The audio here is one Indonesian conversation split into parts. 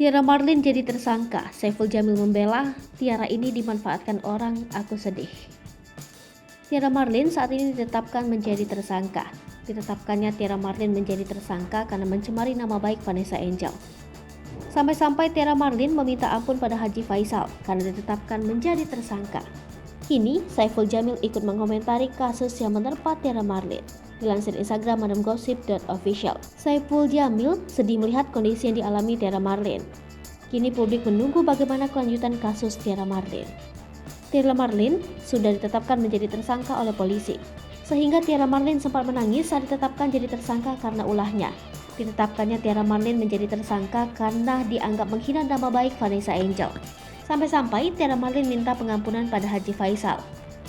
Tiara Marlin jadi tersangka, Saiful Jamil membela, Tiara ini dimanfaatkan orang, aku sedih. Tiara Marlin saat ini ditetapkan menjadi tersangka. Ditetapkannya Tiara Marlin menjadi tersangka karena mencemari nama baik Vanessa Angel. Sampai-sampai Tiara Marlin meminta ampun pada Haji Faisal karena ditetapkan menjadi tersangka. Kini, Saiful Jamil ikut mengomentari kasus yang menerpa Tiara Marlin. Dilansir Instagram madamgossip.official, Saiful Jamil sedih melihat kondisi yang dialami Tiara Marlin. Kini publik menunggu bagaimana kelanjutan kasus Tiara Marlin. Tiara Marlin sudah ditetapkan menjadi tersangka oleh polisi, sehingga Tiara Marlin sempat menangis saat ditetapkan jadi tersangka karena ulahnya. Ditetapkannya Tiara Marlin menjadi tersangka karena dianggap menghina nama baik Vanessa Angel. Sampai-sampai Tiara Marlin minta pengampunan pada Haji Faisal.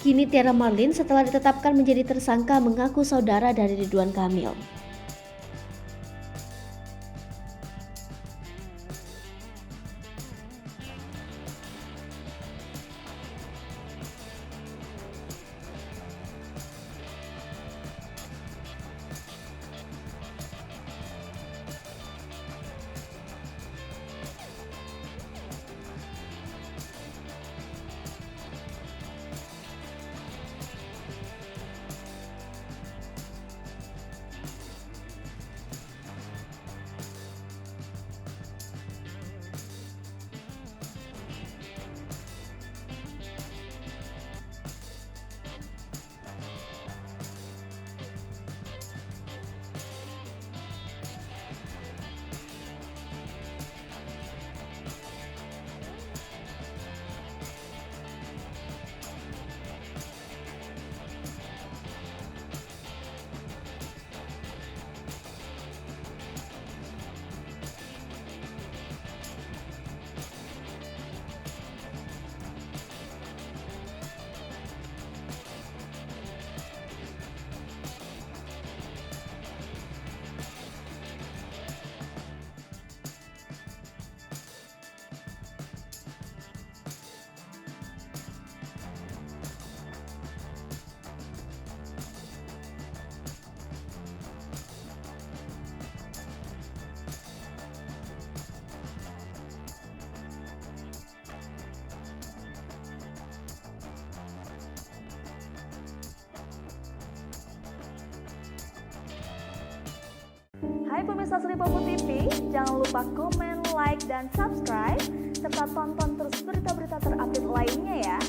Kini Tiara Marlin setelah ditetapkan menjadi tersangka mengaku saudara dari Ridwan Kamil. Hai pemirsa Sri Popo TV, jangan lupa komen, like, dan subscribe, serta tonton terus berita-berita terupdate lainnya ya.